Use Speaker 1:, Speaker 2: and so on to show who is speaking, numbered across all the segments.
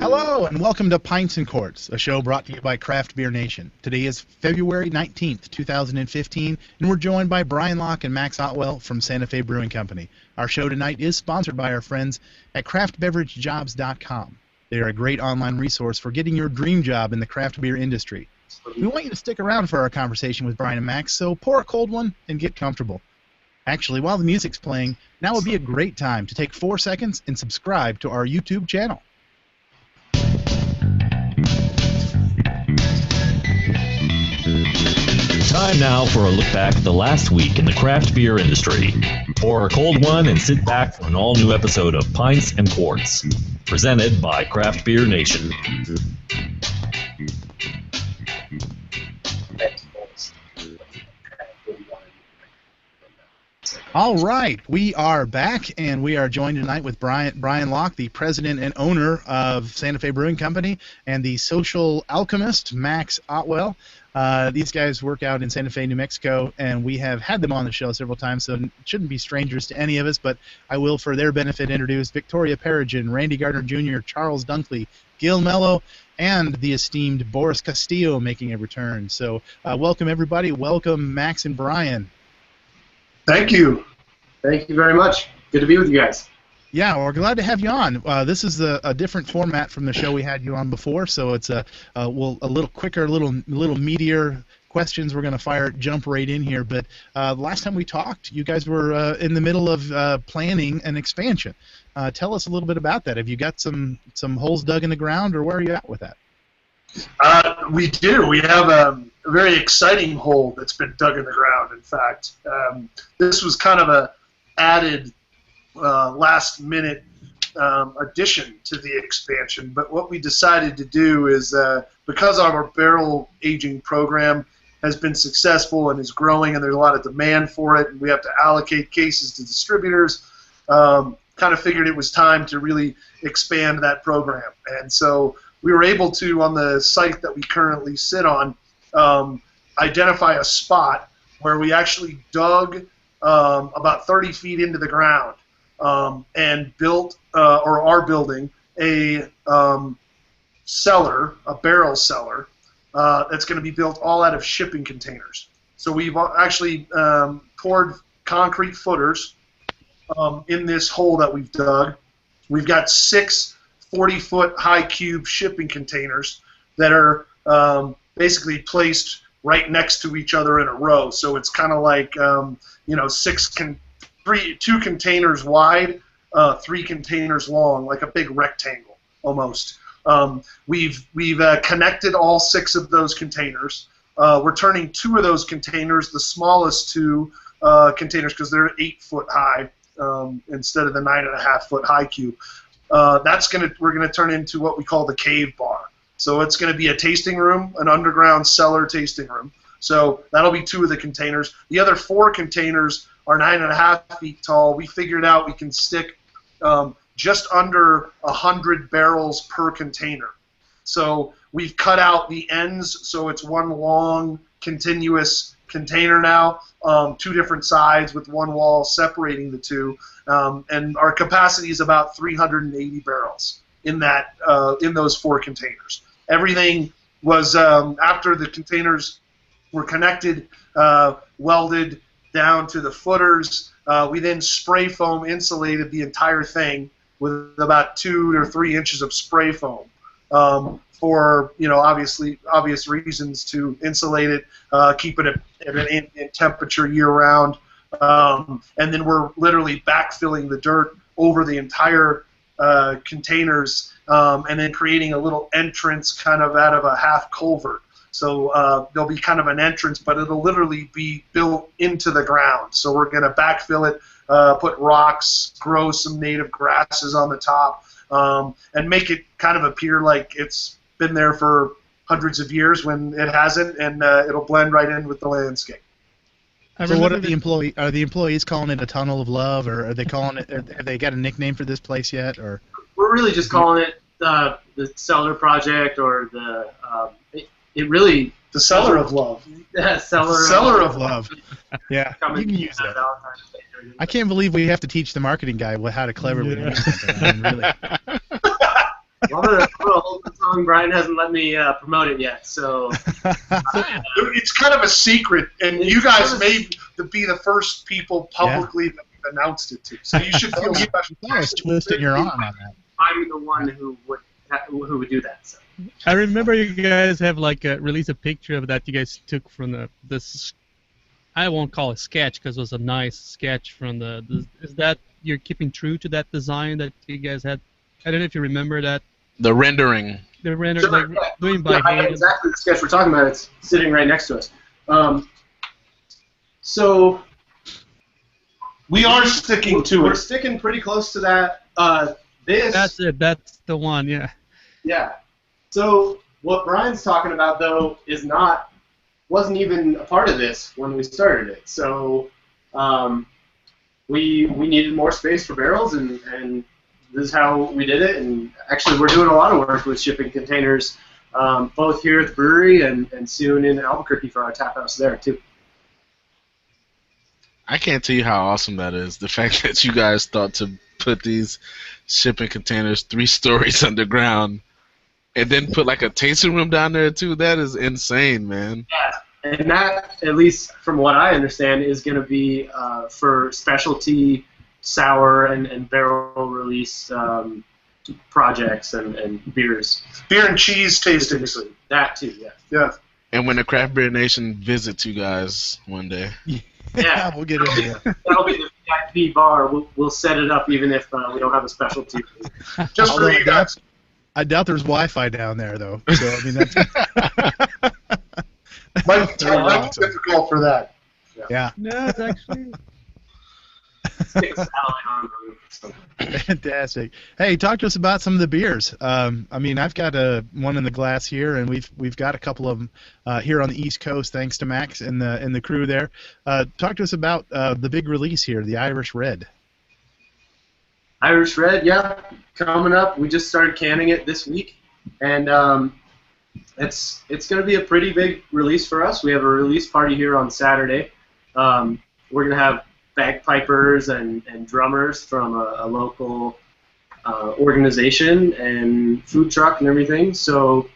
Speaker 1: Hello, and welcome to Pints and Quarts, a show brought to you by Craft Beer Nation. Today is February 19th, 2015, and we're joined by Brian Locke and Max Otwell from Santa Fe Brewing Company. Our show tonight is sponsored by our friends at craftbeveragejobs.com. They are a great online resource for getting your dream job in the craft beer industry. We want you to stick around for our conversation with Brian and Max, so pour a cold one and get comfortable. Actually, while the music's playing, now would be a great time to take 4 seconds and subscribe to our YouTube channel.
Speaker 2: Time now for a look back at the last week in the craft beer industry. Pour a cold one and sit back for an all-new episode of Pints and Quarts, presented by Craft Beer Nation.
Speaker 1: All right, we are back, and we are joined tonight with Brian Locke, the president and owner of Santa Fe Brewing Company, and the social alchemist, Max Otwell. These guys work out in Santa Fe, New Mexico, and we have had them on the show several times, so it shouldn't be strangers to any of us, but I will, for their benefit, introduce Victoria Perigin, Randy Gardner Jr., Charles Dunkley, Gil Mello, and the esteemed Boris Castillo making a return. So welcome, everybody. Welcome, Max and Brian.
Speaker 3: Thank you. Thank you very much. Good to be with you guys.
Speaker 1: Yeah, we're glad to have you on. This is a different format from the show we had you on before, so it's a little quicker, a little meatier questions. We're going to jump right in here. But last time we talked, you guys were in the middle of planning an expansion. Tell us a little bit about that. Have you got some holes dug in the ground, or where are you at with that?
Speaker 3: We do. We have a very exciting hole that's been dug in the ground, in fact. This was kind of a added last-minute addition to the expansion, but what we decided to do is, because our barrel aging program has been successful and is growing and there's a lot of demand for it, and we have to allocate cases to distributors, kind of figured it was time to really expand that program. And so we were able to, on the site that we currently sit on, identify a spot where we actually dug about 30 feet into the ground and built, or are building, a cellar, a barrel cellar, that's going to be built all out of shipping containers. So we've actually poured concrete footers in this hole that we've dug. We've got 6 40-foot high cube shipping containers that are basically placed right next to each other in a row. So it's kind of like 2 containers wide, 3 containers long, like a big rectangle almost. We've connected all 6 of those containers. We're turning 2 of those containers, the smallest 2 containers, because they're 8 foot high instead of the 9.5 foot high cube. We're gonna turn into what we call the cave bar. So it's going to be a tasting room, an underground cellar tasting room. So that'll be 2 of the containers. The other 4 containers are 9.5 feet tall. We figured out we can stick just under 100 barrels per container. So we've cut out the ends, so it's one long continuous container now, 2 different sides with one wall separating the 2. And our capacity is about 380 barrels in that in those 4 containers. Everything was, after the containers were connected, welded down to the footers, we then spray foam insulated the entire thing with about 2 or 3 inches of spray foam for, obvious reasons, to insulate it, keep it at an in temperature year-round. And then we're literally backfilling the dirt over the entire containers, and then creating a little entrance kind of out of a half culvert. So there'll be kind of an entrance, but it'll literally be built into the ground. So we're going to backfill it, put rocks, grow some native grasses on the top, and make it kind of appear like it's been there for hundreds of years when it hasn't, and it'll blend right in with the landscape.
Speaker 1: So what are the employees calling it a tunnel of love, or are they calling it? Have they got a nickname for this place yet, or?
Speaker 4: We're really just calling it the Cellar Project, or the
Speaker 3: the Cellar of Love.
Speaker 4: Yeah,
Speaker 3: Cellar of Love.
Speaker 1: Yeah, you can use that. I can't believe we have to teach the marketing guy how to cleverly name something. I mean, really.
Speaker 4: Well, I'm gonna hold the song. Brian hasn't let me promote it yet, so
Speaker 3: It's kind of a secret, and you guys may be the first people publicly that we've announced it to. So you should feel special.
Speaker 1: I was twisting your arm on that.
Speaker 4: I'm the one who would do that. So.
Speaker 5: I remember you guys have like released a picture of that you guys took from this. I won't call it sketch because it was a nice sketch from the. Is that you're keeping true to that design that you guys had? I don't know if you remember that.
Speaker 6: The rendering.
Speaker 5: The rendering, like doing by
Speaker 4: I know
Speaker 5: hand.
Speaker 4: exactly the sketch we're talking about. It's sitting right next to us. So
Speaker 3: We are sticking to
Speaker 4: we're
Speaker 3: it.
Speaker 4: sticking pretty close to that.
Speaker 5: That's it. That's the one. Yeah.
Speaker 4: Yeah. So what Brian's talking about though wasn't even a part of this when we started it. So we needed more space for barrels, and this is how we did it. And actually, we're doing a lot of work with shipping containers, both here at the brewery and soon in Albuquerque for our tap house there too.
Speaker 6: I can't tell you how awesome that is. The fact that you guys thought to put these shipping containers 3 stories underground and then put like a tasting room down there too, that is insane, man.
Speaker 4: Yeah, and that, at least from what I understand, is going to be for specialty sour and barrel release projects and beers.
Speaker 3: Beer and cheese tastings.
Speaker 4: Specifically. That too, yeah.
Speaker 3: Yeah.
Speaker 6: And when the Craft Beer Nation visits you guys one day.
Speaker 4: Yeah,
Speaker 1: We'll get into that.
Speaker 4: that'll be the VIP bar. We'll set it up even if we don't have a specialty.
Speaker 3: Just for
Speaker 1: Although
Speaker 3: you guys.
Speaker 1: I doubt there's Wi-Fi down there, though. So, I mean, that's...
Speaker 3: Might be difficult for that.
Speaker 1: Yeah.
Speaker 5: No, it's actually.
Speaker 4: Stick a satellite on the roof or something.
Speaker 1: Fantastic. Hey, talk to us about some of the beers. I mean, I've got one in the glass here, and we've got a couple of them here on the East Coast, thanks to Max and the crew there. Talk to us about the big release here, the Irish Red.
Speaker 4: Irish Red, yeah, coming up. We just started canning it this week, and it's going to be a pretty big release for us. We have a release party here on Saturday. We're going to have bagpipers and drummers from a local organization and food truck and everything. So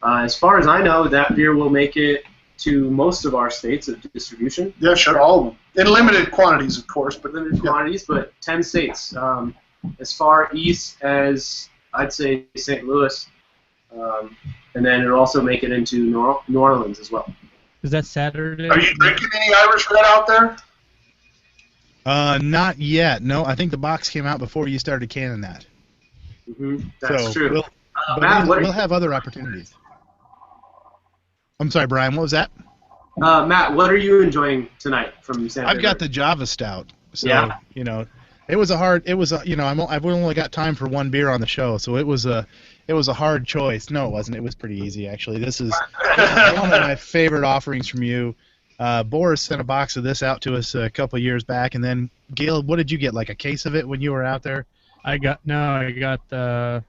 Speaker 4: as far as I know, that beer will make it to most of our states of distribution.
Speaker 3: Yeah, sure, all of them. In limited quantities, of course, but
Speaker 4: Limited quantities, but 10 states. As far east as, I'd say, St. Louis. And then it'll also make it into New Orleans as well.
Speaker 5: Is that Saturday?
Speaker 3: Are you drinking any Irish Red out there?
Speaker 1: Not yet. No, I think the box came out before you started canning that.
Speaker 4: That's
Speaker 1: So
Speaker 4: true.
Speaker 1: But
Speaker 4: Matt,
Speaker 1: we'll have other opportunities. I'm sorry, Brian. What was that?
Speaker 4: Matt, what are you enjoying tonight from Santa Fe?
Speaker 1: I've got the Java Stout. So,
Speaker 4: Yeah.
Speaker 1: you know, I've only got time for one beer on the show, so it was a hard choice. No, it wasn't. It was pretty easy, actually. This is one of my favorite offerings from you. Boris sent a box of this out to us a couple of years back, and then Gail, what did you get? Like a case of it when you were out there?
Speaker 5: I got I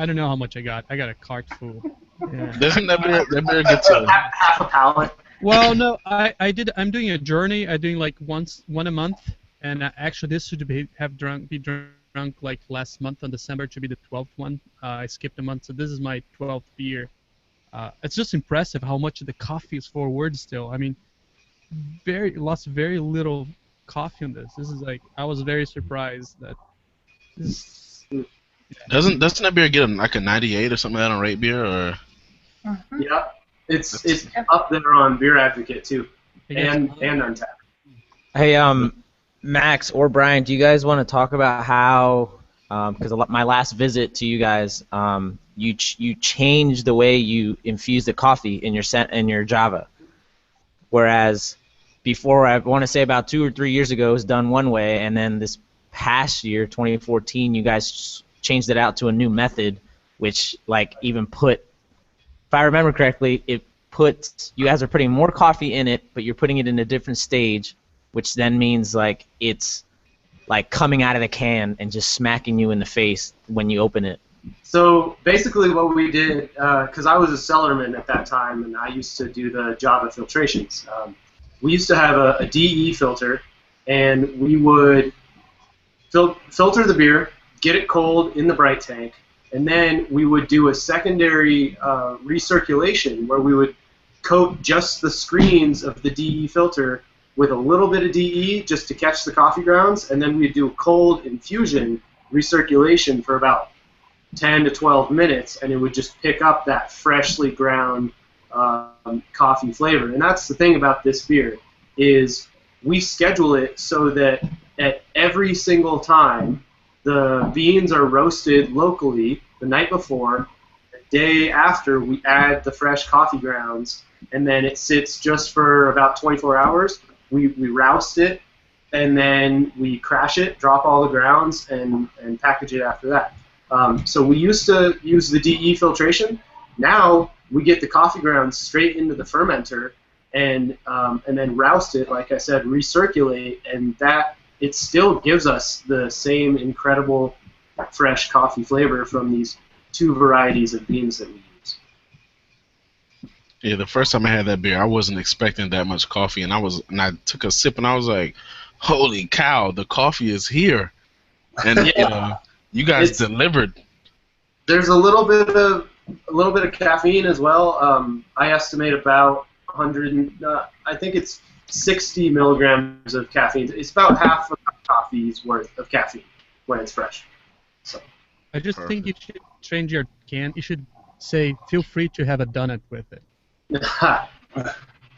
Speaker 5: don't know how much I got. I got a cart full. Yeah.
Speaker 6: Doesn't that beer get to...
Speaker 4: half a pallet.
Speaker 5: Well, no, I'm doing a journey. I'm doing like one a month, and actually this should be drunk like last month on December. It should be the 12th one. I skipped a month, so this is my 12th beer. It's just impressive how much of the coffee is forward still. I mean, very little coffee on this. This is like, I was very surprised that this.
Speaker 6: Doesn't that beer get like a 98 or something like that on Rate Beer, or?
Speaker 4: Yeah, it's up there on Beer Advocate too, and Untappd.
Speaker 7: Hey, Max or Brian, do you guys want to talk about how? Because my last visit to you guys, you changed the way you infuse the coffee in your Java, whereas before, I want to say about 2 or 3 years ago, it was done one way, and then this past year, 2014, you guys changed it out to a new method, which like even put, if I remember correctly, you guys are putting more coffee in it, but you're putting it in a different stage, which then means like it's like coming out of the can and just smacking you in the face when you open it.
Speaker 4: So basically what we did, because I was a cellarman at that time, and I used to do the Java filtrations. We used to have a DE filter, and we would filter the beer, get it cold in the bright tank, and then we would do a secondary recirculation where we would coat just the screens of the DE filter with a little bit of DE just to catch the coffee grounds, and then we'd do cold infusion recirculation for about 10 to 12 minutes, and it would just pick up that freshly ground coffee flavor. And that's the thing about this beer, is we schedule it so that at every single time the beans are roasted locally the night before. The day after, we add the fresh coffee grounds, and then it sits just for about 24 hours. We roust it, and then we crash it, drop all the grounds, and package it after that. So we used to use the DE filtration. Now we get the coffee grounds straight into the fermenter, and then roust it, like I said, recirculate, and that it still gives us the same incredible fresh coffee flavor from these two varieties of beans that we use.
Speaker 6: Yeah, the first time I had that beer, I wasn't expecting that much coffee, and I took a sip, and I was like, "Holy cow, the coffee is here!" And you guys delivered.
Speaker 4: There's a little bit of caffeine as well. I estimate about 100. I think it's 60 milligrams of caffeine. It's about half of coffee's worth of caffeine when it's fresh. So
Speaker 5: I just think you should change your can. You should say, "Feel free to have a donut with it."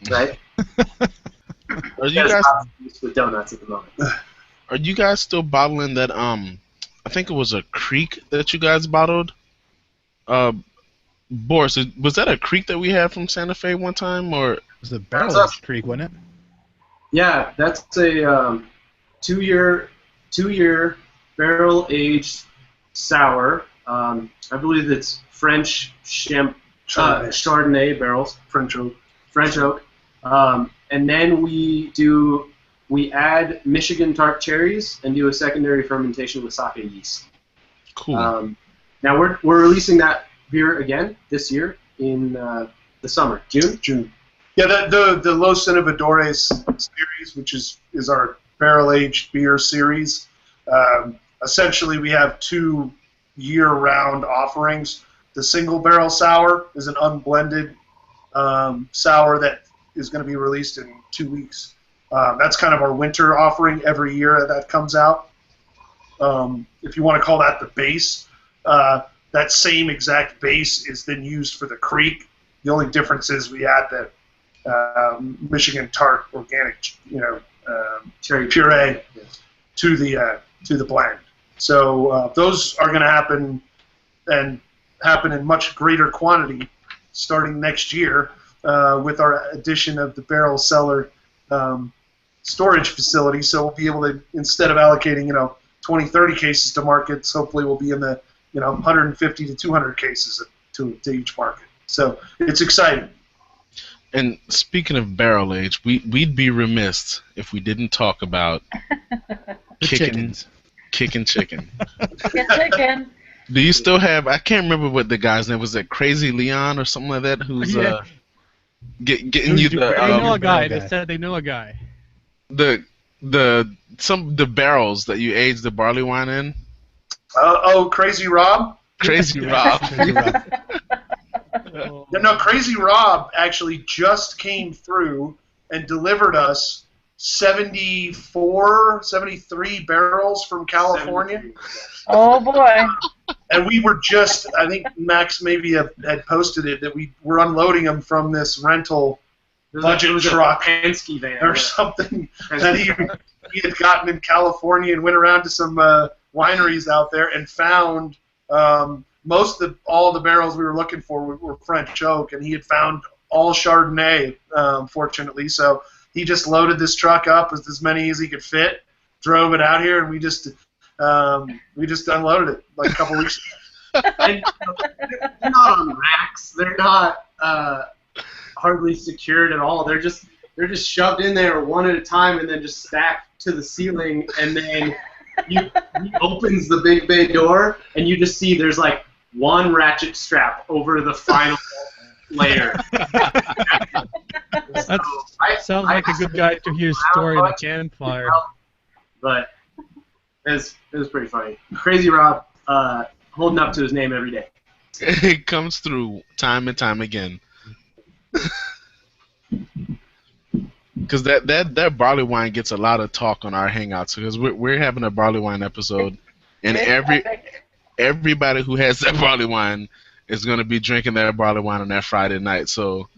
Speaker 4: Right.
Speaker 6: Are you guys
Speaker 4: with donuts at the moment?
Speaker 6: Are you guys still bottling that? I think it was a creek that you guys bottled. Boris, was that a creek that we had from Santa Fe one time, or
Speaker 1: It was the Barrel Aged Creek, wasn't it?
Speaker 4: Yeah, that's a two-year barrel-aged sour. I believe it's French Chardonnay barrels.
Speaker 3: French oak.
Speaker 4: French oak. And then we add Michigan tart cherries and do a secondary fermentation with sake yeast.
Speaker 6: cool?
Speaker 4: Now we're releasing that beer again this year in the summer, June.
Speaker 3: Yeah, the Los Innovadores series, which is our barrel-aged beer series. Essentially, we have 2 year-round offerings. The single barrel sour is an unblended sour that is going to be released in 2 weeks. That's kind of our winter offering every year that comes out. If you want to call that the base, that same exact base is then used for the Creek. The only difference is we add the Michigan tart organic, cherry puree to the blend. So those are going to happen in much greater quantity starting next year with our addition of the barrel cellar storage facility. So we'll be able to, instead of allocating 20, 30 cases to markets, hopefully we'll be in the 150 to 200 cases to each market. So it's exciting.
Speaker 6: And speaking of barrel age, we'd be remiss if we didn't talk about kicking chicken.
Speaker 8: Chicken.
Speaker 6: Do you still have? I can't remember what the guy's name was. That Crazy Leon or something like that? Who's getting you the?
Speaker 5: They know a guy. They said they know a guy.
Speaker 6: The barrels that you age the barley wine in.
Speaker 3: Crazy Rob.
Speaker 6: Crazy Rob.
Speaker 3: No, Crazy Rob actually just came through and delivered us 73 barrels from California.
Speaker 8: Oh boy!
Speaker 3: And we were just, I think Max maybe had posted it, that we were unloading them from this rental budget truck
Speaker 4: Penske van
Speaker 3: or something that he had gotten in California, and went around to some wineries out there and found all the barrels we were looking for were French oak, and he had found all Chardonnay, fortunately. So he just loaded this truck up with as many as he could fit, drove it out here, and we just unloaded it like a couple weeks ago.
Speaker 4: And, they're not on racks. They're not hardly secured at all. They're just shoved in there one at a time and then just stacked to the ceiling. And then he opens the big bay door, and you just see there's like one ratchet strap over the final layer.
Speaker 5: Sounds like a good guy to hear a story in a campfire.
Speaker 4: But it was pretty funny. Crazy Rob holding up to his name every day.
Speaker 6: It comes through time and time again. Because that barley wine gets a lot of talk on our Hangouts, because we're having a barley wine episode, and everybody who has that barley wine is going to be drinking that barley wine on that Friday night. So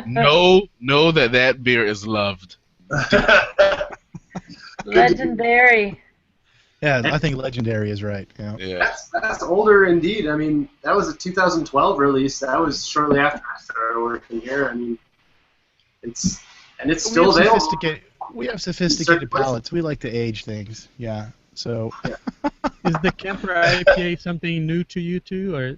Speaker 6: know that beer is loved.
Speaker 8: Legendary.
Speaker 1: Yeah, I think legendary is right. Yeah.
Speaker 4: That's older indeed. I mean, that was a 2012 release. That was shortly after I started working here. I mean, it's still available.
Speaker 1: We have sophisticated palates. We like to age things. Yeah. So.
Speaker 5: Is the Camper IPA something new to you too, or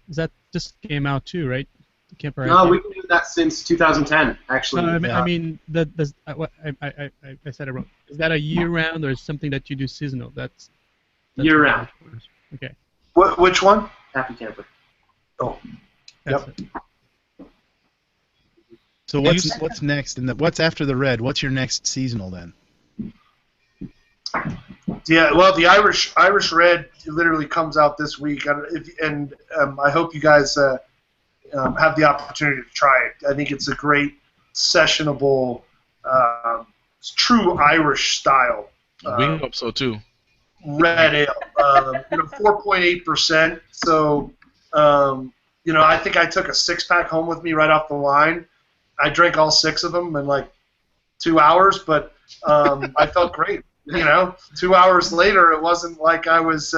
Speaker 5: is that just came out too, right? The Camper
Speaker 4: No,
Speaker 5: IPA?
Speaker 4: we've been doing that since 2010, actually.
Speaker 5: I mean, I said it wrong. Is that a year-round or something that you do seasonal? That's
Speaker 4: year-round.
Speaker 5: Okay.
Speaker 3: Which one?
Speaker 4: Happy Camper.
Speaker 3: Oh.
Speaker 5: That's
Speaker 3: Yep.
Speaker 5: it.
Speaker 1: So what's next? And what's after the red? What's your next seasonal then?
Speaker 3: Yeah, well, the Irish Red literally comes out this week, and I hope you guys have the opportunity to try it. I think it's a great sessionable, true Irish style.
Speaker 6: We hope so too.
Speaker 3: Red ale, 4.8%. So, I think I took a 6-pack home with me right off the line. I drank all 6 of them in like 2 hours, but I felt great. 2 hours later, it wasn't like I was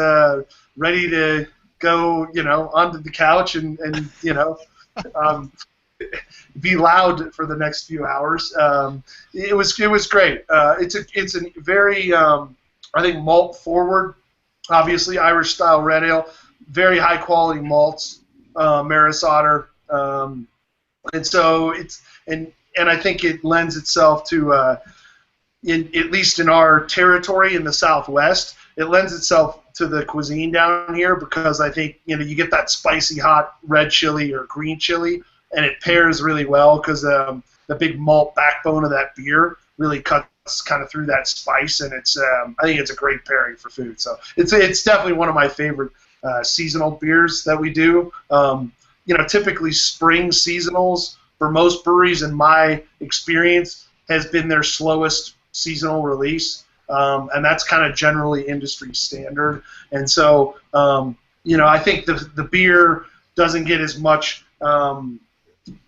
Speaker 3: ready to go, onto the couch and be loud for the next few hours. It was great. It's a very I think malt forward, obviously Irish style red ale, very high quality malts, Maris Otter, and so and I think it lends itself to at least in our territory in the Southwest, it lends itself to the cuisine down here, because I think you get that spicy hot red chili or green chili, and it pairs really well because the big malt backbone of that beer really cuts kind of through that spice, and it's I think it's a great pairing for food. So it's definitely one of my favorite seasonal beers that we do. Typically spring seasonals for most breweries, in my experience, has been their slowest seasonal release, and that's kind of generally industry standard. And so, I think the beer doesn't get as much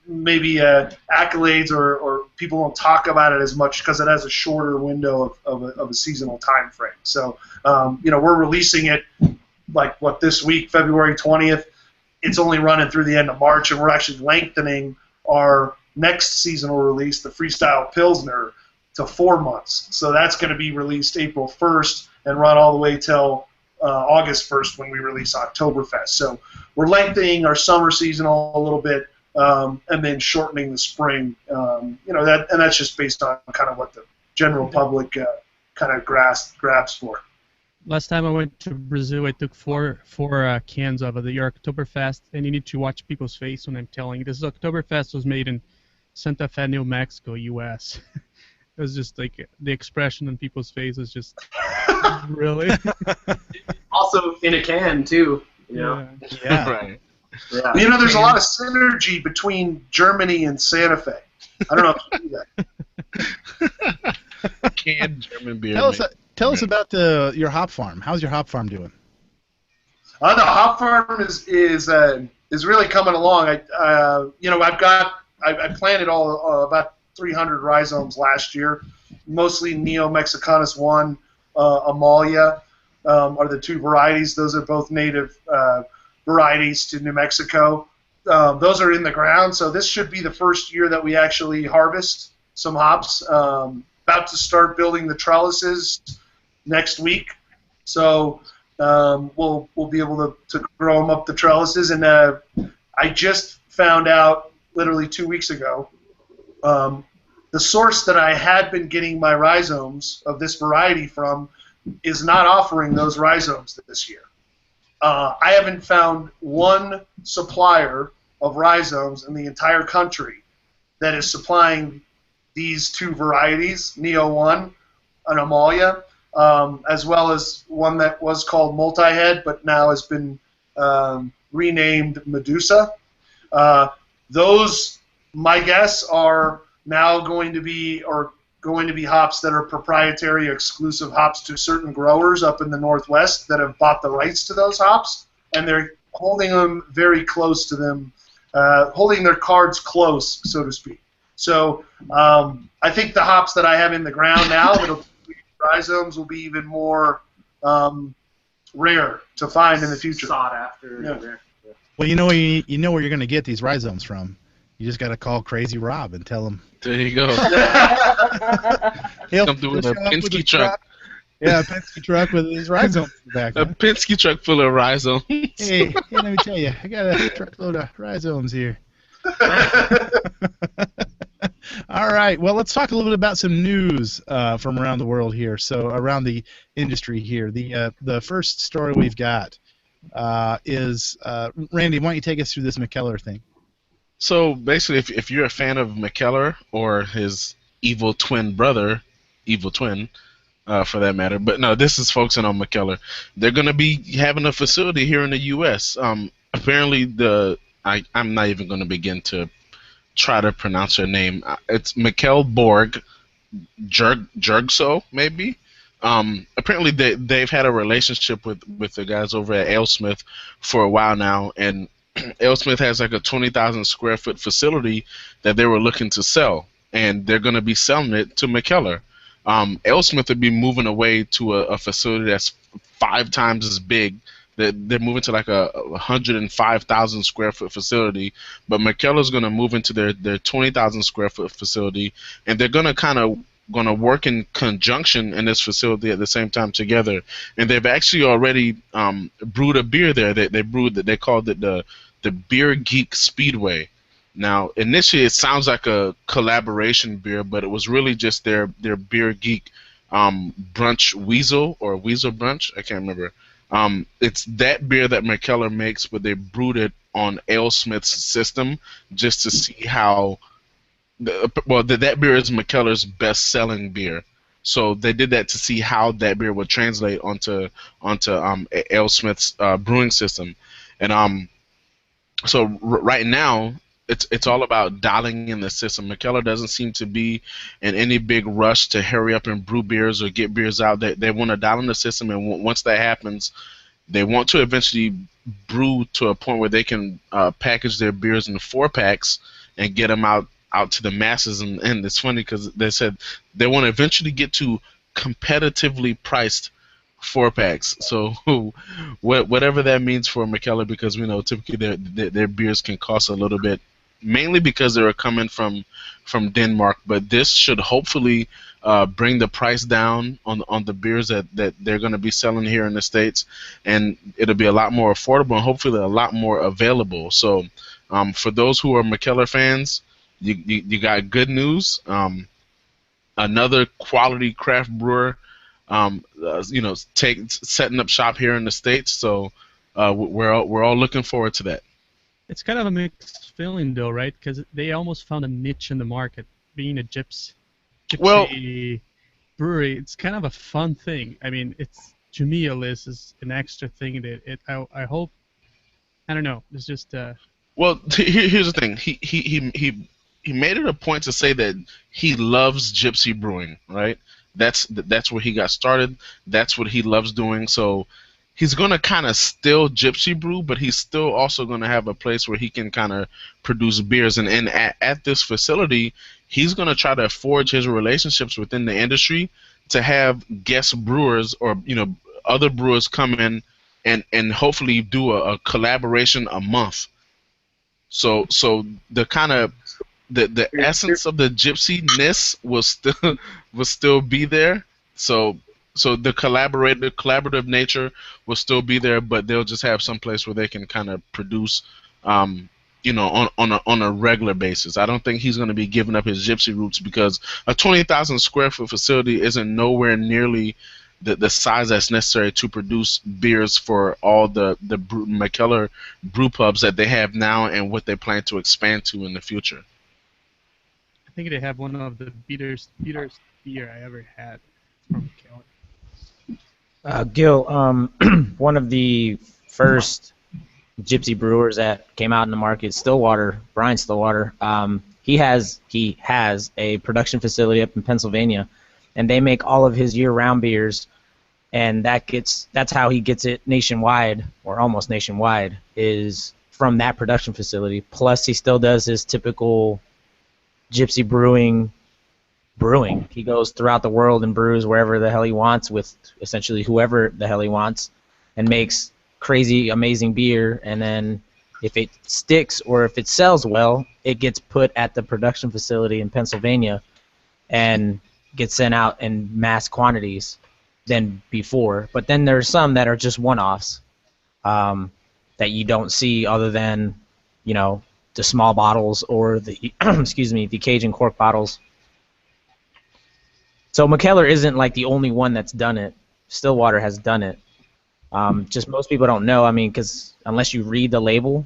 Speaker 3: maybe accolades, or people don't talk about it as much because it has a shorter window of a seasonal time frame. So, we're releasing it this week, February 20th. It's only running through the end of March, and we're actually lengthening our next seasonal release, the Freestyle Pilsner, to 4 months. So that's going to be released April 1st and run all the way till August 1st when we release Oktoberfest. So we're lengthening our summer seasonal a little bit, and then shortening the spring. That's just based on kind of what the general public kind of grabs for.
Speaker 5: Last time I went to Brazil, I took four cans of the Oktoberfest, and you need to watch people's face when I'm telling you. This Oktoberfest was made in Santa Fe, New Mexico, U.S. It was just like the expression on people's face was just really.
Speaker 4: Also in a can too.
Speaker 1: Yeah.
Speaker 6: Right.
Speaker 4: Yeah.
Speaker 3: There's a lot of synergy between Germany and Santa Fe. I don't know if you do that.
Speaker 6: Canned German beer.
Speaker 3: Tell
Speaker 1: us about your hop farm. How's your hop farm doing?
Speaker 3: The hop farm is really coming along. I planted about 300 rhizomes last year, mostly Neo Mexicanus 1, Amalia are the 2 varieties. Those are both native varieties to New Mexico. Those are in the ground, so this should be the first year that we actually harvest some hops. About to start building the trellises next week, so we'll be able to grow them up the trellises. And I just found out literally 2 weeks ago, the source that I had been getting my rhizomes of this variety from is not offering those rhizomes this year. I haven't found one supplier of rhizomes in the entire country that is supplying these 2 varieties, Neo 1 and Amalia, as well as one that was called Multi-Head, but now has been renamed Medusa. Those, my guess, are now going to be hops that are proprietary, exclusive hops to certain growers up in the Northwest that have bought the rights to those hops, and they're holding them very close to them, holding their cards close, so to speak. So I think the hops that I have in the ground now that'll be rhizomes will be even more rare to find in the future.
Speaker 4: Sought after.
Speaker 3: Yeah.
Speaker 1: Well, you know where you're going to get these rhizomes from. You just got to call Crazy Rob and tell him.
Speaker 6: There you go.
Speaker 1: He'll
Speaker 6: Come through with a
Speaker 1: show up with
Speaker 6: Penske
Speaker 1: his
Speaker 6: truck.
Speaker 1: Yeah, a Penske truck with his rhizomes in the back.
Speaker 6: A
Speaker 1: Huh?
Speaker 6: Penske truck full of rhizomes.
Speaker 1: Hey, let me tell you, I got a truckload of rhizomes here. All right. Well, let's talk a little bit about some news from around the world here. So around the industry here, the first story we've got is Randy. Why don't you take us through this Mikkellar thing?
Speaker 6: So basically, if you're a fan of Mikkellar or his evil twin brother, evil twin, for that matter, but no, this is focusing on Mikkellar. They're going to be having a facility here in the U.S. Apparently, I'm not even going to begin to try to pronounce her name. It's Mikkelborg Jurgso, maybe. Apparently, they've had a relationship with the guys over at AleSmith for a while now, and AleSmith has like a 20,000 square foot facility that they were looking to sell, and they're going to be selling it to Mikkellar. AleSmith would be moving away to a facility that's 5 times as big. They're moving to like a 105,000 square foot facility, but Mikkellar's going to move into their 20,000 square foot facility, and they're going to work in conjunction in this facility at the same time together. And they've actually already brewed a beer there. They called it the Beer Geek Speedway. Now, initially, it sounds like a collaboration beer, but it was really just their Beer Geek Brunch Weasel or Weasel Brunch. I can't remember. It's that beer that Mikkellar makes, but they brewed it on AleSmith's system just to see how. That beer is Mikkellar's best-selling beer, so they did that to see how that beer would translate onto AleSmith's brewing system, and so right now it's all about dialing in the system. Mikkellar doesn't seem to be in any big rush to hurry up and brew beers or get beers out. They want to dial in the system, and once that happens, they want to eventually brew to a point where they can package their beers in 4-packs and get them out to the masses. And it's funny because they said they want to eventually get to competitively priced 4-packs. So whatever that means for Mikkellar, because we know typically their beers can cost a little bit, mainly because they were coming from Denmark. But this should hopefully bring the price down on the beers that they're going to be selling here in the States, and it'll be a lot more affordable and hopefully a lot more available. So for those who are Mikkellar fans, you got good news. Another quality craft brewer, setting up shop here in the States. So we're all looking forward to that.
Speaker 5: It's kind of a mixed feeling, though, right? Because they almost found a niche in the market, being a gypsy brewery. It's kind of a fun thing. I mean, it's, to me at least, is an extra thing that I hope. I don't know. It's just.
Speaker 6: Well, here's the thing. He made it a point to say that he loves gypsy brewing, right? That's where he got started. That's what he loves doing. So he's going to kind of still gypsy brew, but he's still also going to have a place where he can kind of produce beers. And at this facility, he's going to try to forge his relationships within the industry to have guest brewers or other brewers come in and hopefully do a collaboration a month. So the kind of the essence of the gypsy-ness will still be there. So the collaborative nature will still be there, but they'll just have some place where they can kind of produce, on a regular basis. I don't think he's going to be giving up his gypsy roots, because a 20,000 square foot facility isn't nowhere nearly the size that's necessary to produce beers for all the Mikkellar brew pubs that they have now and what they plan to expand to in the future.
Speaker 5: I think they have one of the bitters beer I ever had from Mikkellar.
Speaker 7: Gil, one of the first gypsy brewers that came out in the market. Stillwater, Brian Stillwater. He has a production facility up in Pennsylvania, and they make all of his year-round beers, and that's how he gets it nationwide, or almost nationwide, is from that production facility. Plus, he still does his typical gypsy brewing. He goes throughout the world and brews wherever the hell he wants with essentially whoever the hell he wants, and makes crazy, amazing beer, and then if it sticks or if it sells well, it gets put at the production facility in Pennsylvania and gets sent out in mass quantities than before. But then there's some that are just one-offs that you don't see other than, the small bottles or the the Cajun cork bottles. So Mikkellar isn't like the only one that's done it. Stillwater has done it. Just most people don't know. I mean, because unless you read the label,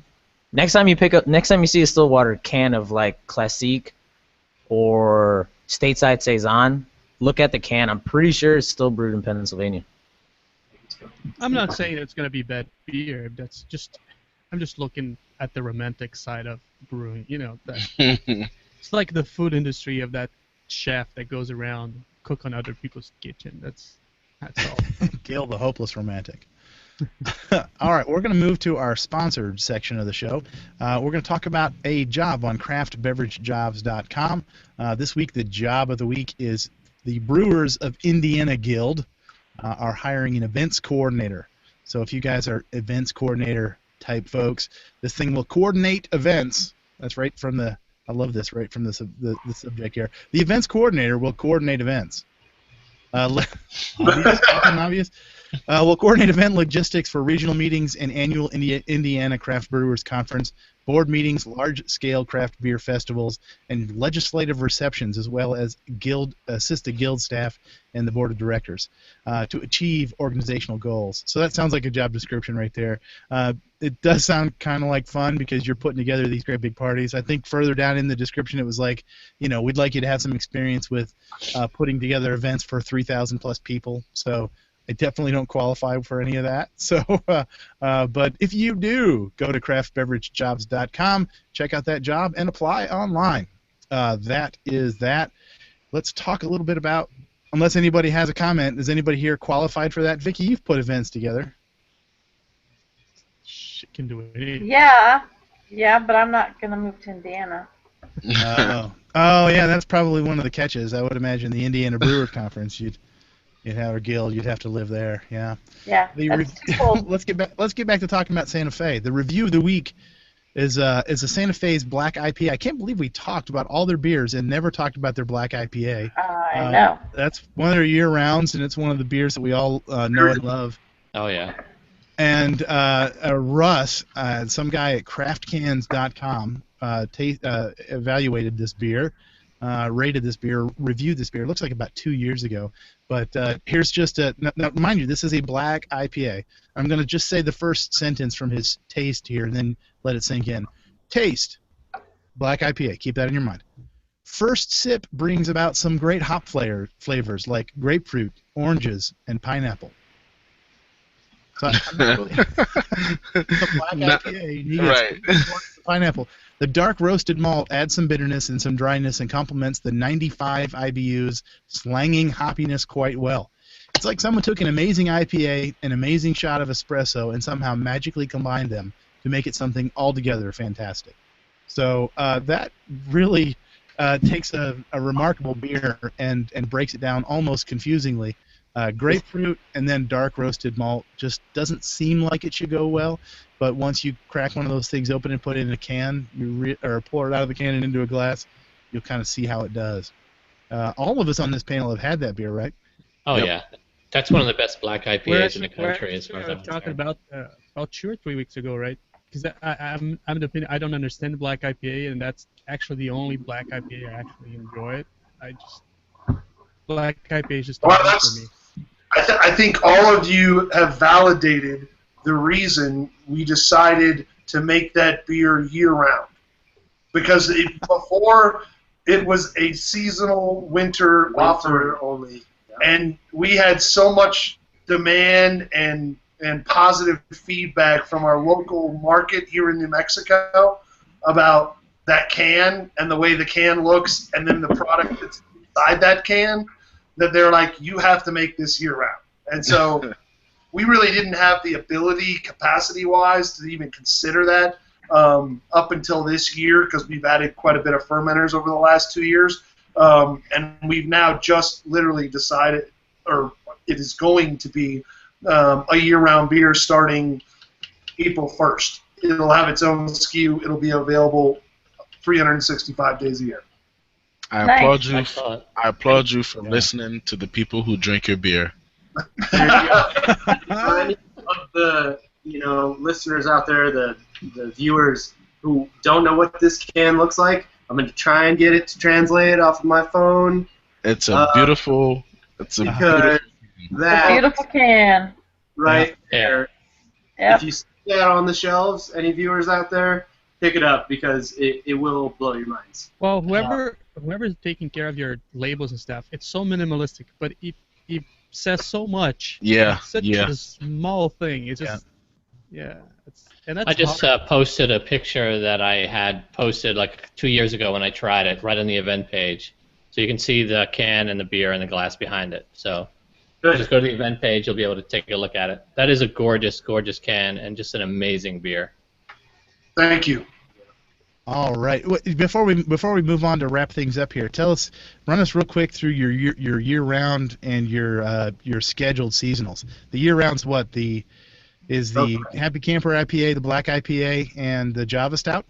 Speaker 7: next time you see a Stillwater can of like Classique or Stateside Saison, look at the can. I'm pretty sure it's still brewed in Pennsylvania.
Speaker 5: I'm not saying it's going to be bad beer. I'm just looking at the romantic side of brewing. It's like the food industry of that chef that goes around cook on other people's kitchen. That's all.
Speaker 1: Gail, the hopeless romantic. All right, we're going to move to our sponsored section of the show. We're going to talk about a job on craftbeveragejobs.com. This week, the job of the week is the Brewers of Indiana Guild are hiring an events coordinator. So if you guys are events coordinator type folks, this thing will coordinate events. That's right from the, I love this, right from the subject here. The events coordinator will coordinate events. Obvious. We'll coordinate event logistics for regional meetings and annual Indiana Craft Brewers Conference, board meetings, large-scale craft beer festivals, and legislative receptions, as well as assist the guild staff and the board of directors to achieve organizational goals. So that sounds like a job description right there. It does sound kind of like fun because you're putting together these great big parties. I think further down in the description it was like, we'd like you to have some experience with putting together events for 3,000 plus people. So I definitely don't qualify for any of that. So, but if you do, go to craftbeveragejobs.com, check out that job, and apply online. That is that. Let's talk a little bit about, unless anybody has a comment, is anybody here qualified for that? Vicky, you've put events together.
Speaker 5: She can do it.
Speaker 8: Yeah, but I'm not going to move to Indiana.
Speaker 1: Oh, yeah, that's probably one of the catches. I would imagine the Indiana Brewers Conference, you'd have a guild. You'd have to live there. Yeah.
Speaker 8: Yeah. Cool.
Speaker 1: Let's get back to talking about Santa Fe. The review of the week is a Santa Fe's black IPA. I can't believe we talked about all their beers and never talked about their black IPA.
Speaker 8: I know.
Speaker 1: That's one of their year rounds, and it's one of the beers that we all know and love.
Speaker 9: Oh yeah.
Speaker 1: And Russ, some guy at craftcans.com, evaluated this beer. Rated this beer, reviewed this beer. It looks like about 2 years ago. But here's just now, mind you, this is a black IPA. I'm going to just say the first sentence from his taste here and then let it sink in. Taste, black IPA. Keep that in your mind. First sip brings about some great hop flavors like grapefruit, oranges, and pineapple. So I'm not really, it's a black IPA. You
Speaker 6: right.
Speaker 1: Pineapple. The dark roasted malt adds some bitterness and some dryness and complements the 95 IBU's slanging hoppiness quite well. It's like someone took an amazing IPA, an amazing shot of espresso, and somehow magically combined them to make it something altogether fantastic. So that really takes a remarkable beer and breaks it down almost confusingly. Grapefruit and then dark roasted malt just doesn't seem like it should go well, but once you crack one of those things open and put it in a can, or pour it out of the can and into a glass, you'll kind of see how it does. All of us on this panel have had that beer, right?
Speaker 9: Oh yeah, that's one of the best black IPAs in the country. As far as I'm
Speaker 5: talking
Speaker 9: concerned.
Speaker 5: about 2 or 3 weeks ago, right? Because I'm the opinion, I don't understand the black IPA, and that's actually the only black IPA I actually enjoy it. Black IPA is just not for me.
Speaker 3: I think all of you have validated the reason we decided to make that beer year-round. Because before it was a seasonal winter offer
Speaker 4: only.
Speaker 3: And we had so much demand and and positive feedback from our local market here in New Mexico about that can and the way the can looks and then the product that's inside that can, that they're like, you have to make this year-round. And so we really didn't have the ability, capacity-wise, to even consider that up until this year because we've added quite a bit of fermenters over the last 2 years. And we've now just literally decided, or it is going to be a year-round beer starting April 1st. It'll have its own SKU. It'll be available 365 days a year.
Speaker 6: I
Speaker 8: Nice.
Speaker 6: applaud you for listening to the people who drink your beer.
Speaker 4: There you go. For any of the listeners out there, the viewers who don't know what this can looks like, I'm going to try and get it to translate off of my phone.
Speaker 6: It's a beautiful. It's a
Speaker 4: Because that
Speaker 8: Beautiful can.
Speaker 4: right there.
Speaker 8: Yep.
Speaker 4: If you see that on the shelves, any viewers out there, pick it up because it will blow your minds.
Speaker 5: Well, whoever's taking care of your labels and stuff, it's so minimalistic, but it says so much.
Speaker 6: Yeah,
Speaker 5: It's such
Speaker 6: yeah.
Speaker 5: a small thing. It's just and that's
Speaker 9: I just
Speaker 5: hard.
Speaker 9: posted a picture that I had posted like 2 years ago when I tried it, right on the event page. So you can see the can and the beer and the glass behind it. So just go to the event page, you'll be able to take a look at it. That is a gorgeous, gorgeous can and just an amazing beer.
Speaker 3: Thank you.
Speaker 1: All right. Before we move on to wrap things up here, run us real quick through your year-round and your scheduled seasonals. The year-round's what? Is the Happy Camper IPA, the Black IPA, and the Java Stout?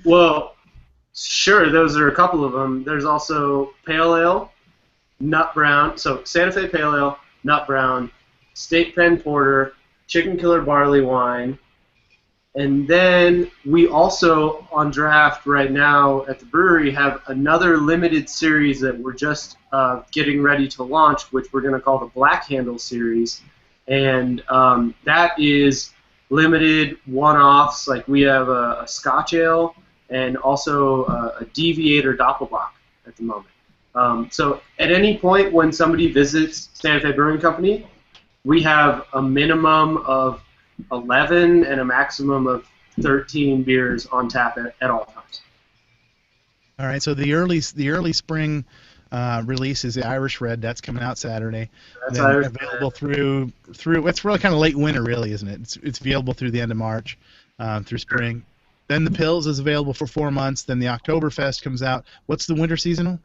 Speaker 4: Well, sure, those are a couple of them. There's also Pale Ale, Nut Brown, so Santa Fe Pale Ale, Nut Brown, State Pen Porter, Chicken Killer Barley Wine, and then we also, on draft right now at the brewery, have another limited series that we're just getting ready to launch, which we're going to call the Black Handle series. And that is limited one-offs. Like we have a Scotch Ale and also a Deviator Doppelbock at the moment. So at any point when somebody visits Santa Fe Brewing Company, we have a minimum of 11 and a maximum of 13 beers on tap at all times.
Speaker 1: All right. So the early spring release is the Irish Red. That's coming out Saturday.
Speaker 4: That's
Speaker 1: then
Speaker 4: Irish
Speaker 1: available through. It's really kind of late winter, really, isn't it? It's available through the end of March, through spring. Then the Pils is available for 4 months. Then the Oktoberfest comes out. What's the winter seasonal?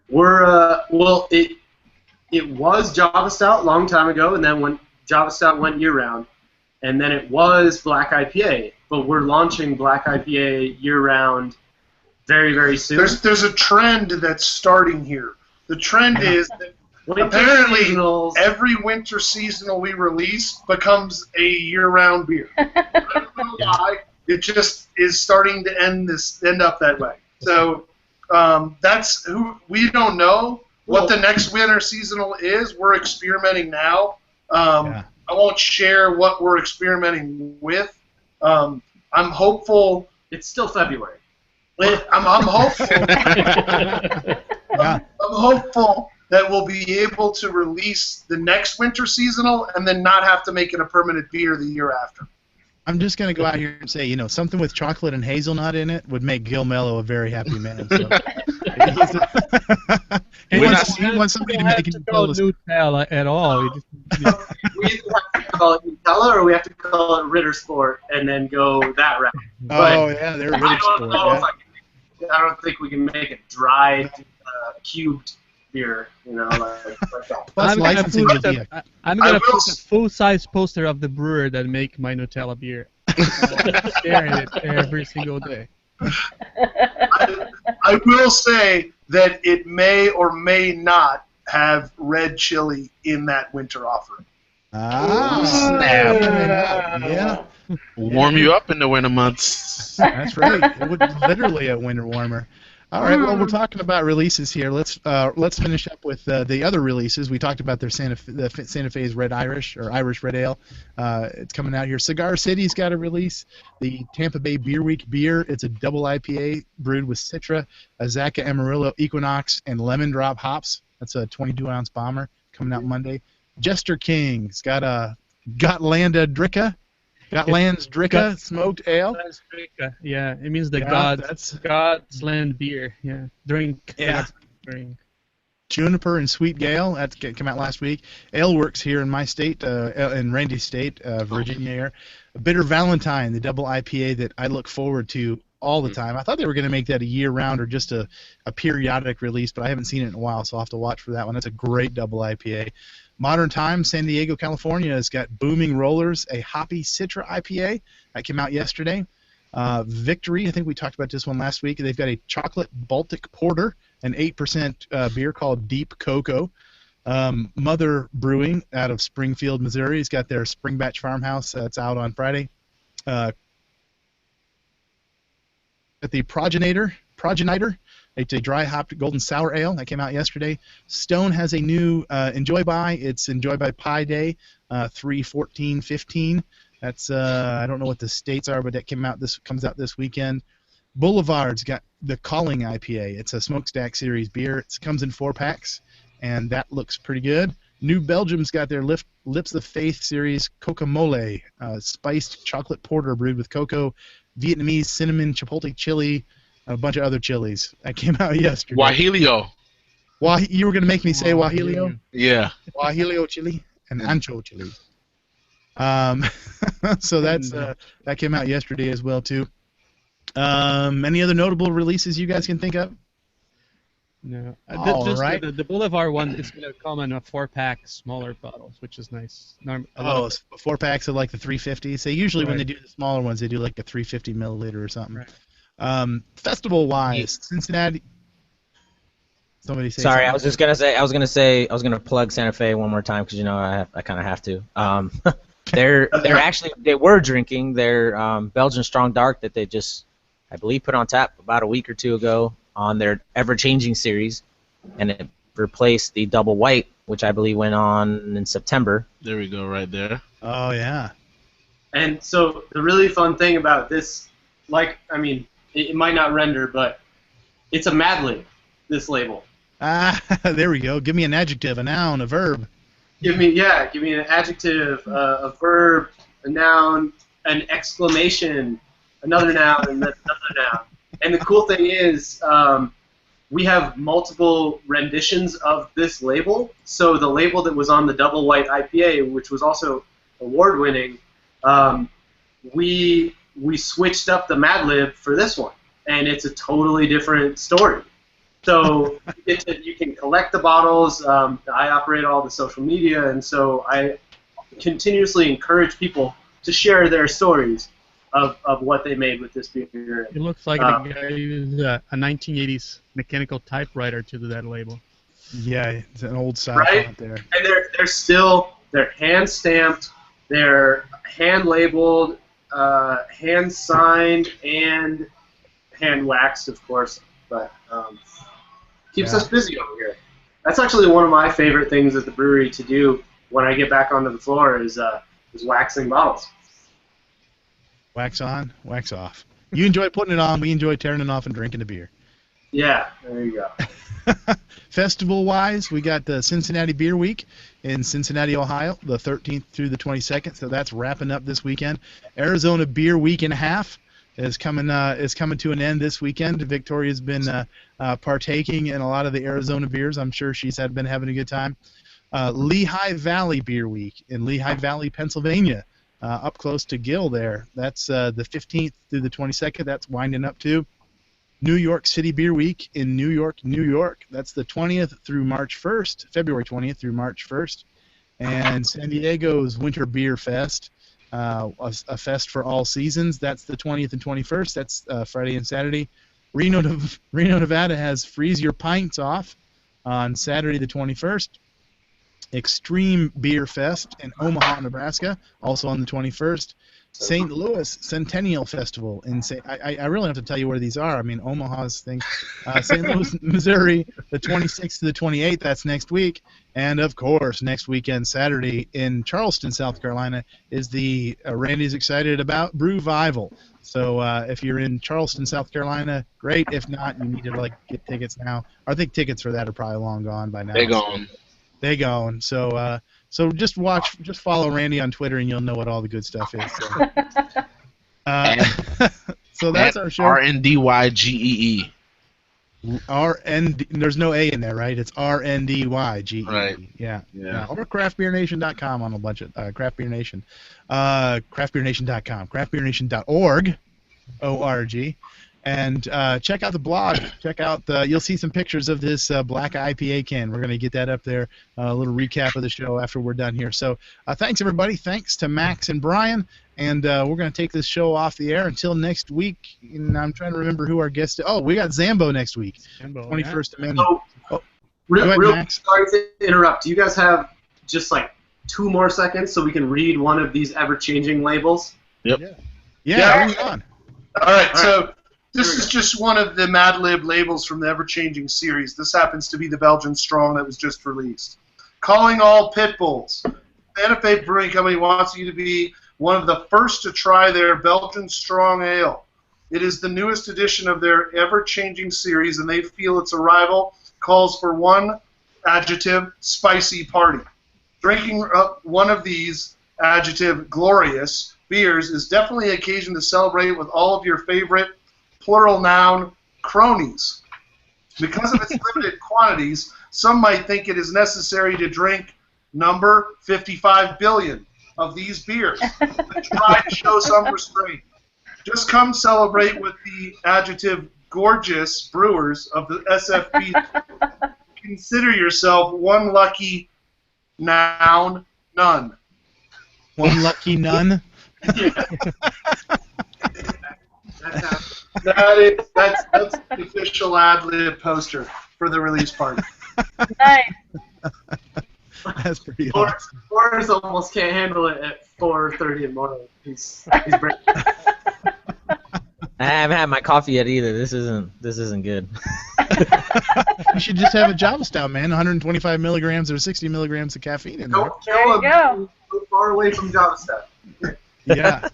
Speaker 4: It was Java Stout a long time ago, and then when Java Stout went year round, and then it was Black IPA. But we're launching Black IPA year round very, very soon.
Speaker 3: There's a trend that's starting here. The trend is that apparently every winter seasonal we release becomes a year-round beer. I don't know why. It just is starting to end up that way. So that's who we don't know what the next winter seasonal is. We're experimenting now. I won't share what we're experimenting with. I'm hopeful.
Speaker 4: It's still February.
Speaker 3: I'm hopeful. I'm hopeful that we'll be able to release the next winter seasonal and then not have to make it a permanent beer the year after.
Speaker 1: I'm just going to go out here and say, something with chocolate and hazelnut in it would make Gil Mello a very happy man. So. he wants somebody to make it
Speaker 5: call it Nutella at all.
Speaker 4: We either have to call it Nutella or we have to call it Ritter Sport and then go that route.
Speaker 1: They're Ritter Sport.
Speaker 4: I don't think we can make a dried, cubed beer, like that.
Speaker 1: Plus licensing would be
Speaker 5: I'm going to put a full-size poster of the brewer that make my Nutella beer. Staring at it every single day.
Speaker 3: I will say that it may or may not have red chili in that winter offering.
Speaker 6: Snap.
Speaker 1: Yeah.
Speaker 6: Warm you up in the winter months.
Speaker 1: That's right. It would literally a winter warmer. All right. Well, we're talking about releases here. Let's finish up with the other releases. We talked about their Santa Fe's Red Irish or Irish Red Ale. It's coming out here. Cigar City's got a release. The Tampa Bay Beer Week beer. It's a double IPA brewed with Citra, Azacca Amarillo Equinox, and Lemon Drop hops. That's a 22-ounce bomber coming out Monday. Jester King's got a Gotlanda Dricka. Gotland's Dricka smoked ale.
Speaker 5: Yeah, it means the
Speaker 1: Yeah,
Speaker 5: God's land beer. Yeah, drink.
Speaker 1: Yeah.
Speaker 5: Drink.
Speaker 1: Juniper and Sweet Gale. That came out last week. Aleworks here in my state, in Randy's state, Virginia here. Bitter Valentine, the double IPA that I look forward to all the time. I thought they were going to make that a year-round or just a periodic release, but I haven't seen it in a while, so I'll have to watch for that one. That's a great double IPA. Modern Times, San Diego, California, has got Booming Rollers, a hoppy Citra IPA that came out yesterday. Victory, I think we talked about this one last week. They've got a chocolate Baltic Porter, an 8% beer called Deep Cocoa. Mother Brewing out of Springfield, Missouri, has got their Spring Batch Farmhouse that's out on Friday. At the Progenitor, it's a dry hopped golden sour ale that came out yesterday. Stone has a new Enjoy By. It's Enjoy By Pie Day, 3/14/15. That's I don't know what the states are, but that comes out this weekend. Boulevard's got the Calling IPA. It's a smokestack series beer. It comes in 4-packs, and that looks pretty good. New Belgium's got their Lips of Faith series Coca Mole, spiced chocolate porter brewed with cocoa, Vietnamese cinnamon, chipotle chili, a bunch of other chilies. That came out yesterday.
Speaker 6: Wahilio.
Speaker 1: You were going to make me say Wahilio?
Speaker 6: Yeah.
Speaker 1: Wahilio chili and ancho chili. So that came out yesterday as well too. Any other notable releases you guys can think of?
Speaker 5: No.
Speaker 1: Right.
Speaker 5: The Boulevard one is going to come in a 4-pack smaller bottles, which is nice.
Speaker 1: 4-packs of like the 350s. They usually when they do the smaller ones, they do like a 350 milliliter or something.
Speaker 5: Right.
Speaker 1: Festival wise, Cincinnati. Somebody say.
Speaker 7: Sorry,
Speaker 1: something.
Speaker 7: I was gonna plug Santa Fe one more time because I kind of have to. They were drinking their Belgian Strong Dark that they just, I believe, put on tap about a week or two ago on their ever-changing series, and it replaced the Double White, which I believe went on in September.
Speaker 6: There we go, right there.
Speaker 1: Oh yeah.
Speaker 4: And so the really fun thing about this, it might not render, but it's a Mad Lib, this label.
Speaker 1: There we go. Give me an adjective, a noun, a verb.
Speaker 4: Give me an adjective, a verb, a noun, an exclamation, another noun, and another noun. And the cool thing is, we have multiple renditions of this label. So the label that was on the Double White IPA, which was also award-winning, we switched up the Mad Lib for this one, and it's a totally different story. So you can collect the bottles. I operate all the social media, and so I continuously encourage people to share their stories of what they made with this beer.
Speaker 5: It looks like the guy used a 1980s mechanical typewriter to do that label.
Speaker 1: Yeah, it's an old style
Speaker 4: right?
Speaker 1: there.
Speaker 4: And they're hand stamped, they're hand labeled, hand signed, and hand waxed, of course. But keeps us busy over here. That's actually one of my favorite things at the brewery to do when I get back onto the floor is waxing bottles.
Speaker 1: Wax on, wax off. You enjoy putting it on. We enjoy tearing it off and drinking the beer.
Speaker 4: Yeah, there you go.
Speaker 1: Festival-wise, we got the Cincinnati Beer Week in Cincinnati, Ohio, the 13th through the 22nd. So that's wrapping up this weekend. Arizona Beer Week and a half is coming to an end this weekend. Victoria's been partaking in a lot of the Arizona beers. I'm sure she's been having a good time. Lehigh Valley Beer Week in Lehigh Valley, Pennsylvania. Up close to Gill there. That's the 15th through the 22nd. That's winding up too. New York City Beer Week in New York, New York. That's the 20th through March 1st, February 20th through March 1st. And San Diego's Winter Beer Fest, a fest for all seasons. That's the 20th and 21st. That's Friday and Saturday. Reno, Nevada has Freeze Your Pints Off on Saturday the 21st. Extreme Beer Fest in Omaha, Nebraska, also on the 21st. St. Louis Centennial Festival in I really have to tell you where these are. I mean, Omaha's thing. St. Louis, Missouri, the 26th to the 28th. That's next week. And of course, next weekend, Saturday in Charleston, South Carolina, is the Randy's excited about Brewvival. So if you're in Charleston, South Carolina, great. If not, you need to get tickets now. I think tickets for that are probably long gone by now.
Speaker 6: They're gone.
Speaker 1: They going. So So just follow Randy on Twitter, and you'll know what all the good stuff is. So, so that's our show.
Speaker 6: RNDYGEE.
Speaker 1: There's no A in there, right? It's RNDYGEE.
Speaker 6: Right.
Speaker 1: Yeah.
Speaker 6: Yeah.
Speaker 1: Or craftbeernation.com on a bunch of Craft Beer Nation. Craftbeernation.com. Craftbeernation.org. O-R-G. And check out the blog. Check out you'll see some pictures of this black IPA can. We're going to get that up there. A little recap of the show after we're done here. So thanks, everybody. Thanks to Max and Brian. And we're going to take this show off the air until next week. And I'm trying to remember who our guest is. Oh, we got Zambo next week.
Speaker 5: Zambo,
Speaker 1: 21st Amendment.
Speaker 4: Real sorry to interrupt. Do you guys have just like 2 more seconds so we can read one of these ever-changing labels?
Speaker 6: Yep.
Speaker 1: Yeah, bring it on.
Speaker 3: All right, so this is just one of the Mad Lib labels from the ever-changing series. This happens to be the Belgian Strong that was just released. Calling all pit bulls. Santa Fe Brewing Company wants you to be one of the first to try their Belgian Strong Ale. It is the newest edition of their ever-changing series, and they feel its arrival calls for one adjective, spicy party. Drinking one of these, adjective, glorious, beers is definitely an occasion to celebrate with all of your favorite, plural noun, cronies. Because of its limited quantities, some might think it is necessary to drink number 55 billion of these beers. Try to show some restraint. Just come celebrate with the adjective gorgeous brewers of the SFB. Consider yourself one lucky noun, none.
Speaker 1: One lucky nun.
Speaker 3: That's the official ad-lib poster for the release party.
Speaker 8: Nice.
Speaker 1: That's pretty awesome.
Speaker 4: Boris almost can't handle it at 4:30 in the morning. He's breaking.
Speaker 7: I haven't had my coffee yet either. This isn't good.
Speaker 1: You should just have a Java Stout, man. 125 milligrams or 60 milligrams of caffeine in there.
Speaker 8: There you go.
Speaker 4: Far away from Java Stout.
Speaker 1: Yeah.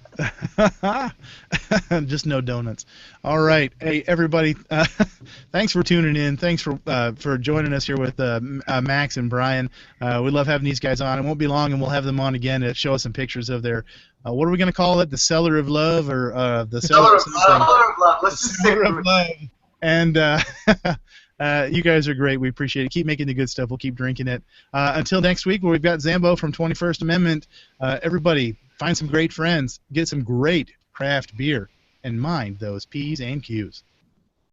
Speaker 1: Just no donuts. All right. Hey, everybody. Thanks for tuning in. Thanks for joining us here with Max and Brian. We love having these guys on. It won't be long, and we'll have them on again to show us some pictures of their. What are we going to call it? The Cellar of Love, or the Cellar of
Speaker 4: Love. Let's just say
Speaker 1: Cellar of Love. And you guys are great. We appreciate it. Keep making the good stuff. We'll keep drinking it. Until next week, where we've got Zambo from 21st Amendment. Everybody, find some great friends. Get some great craft beer. And mind those P's and Q's.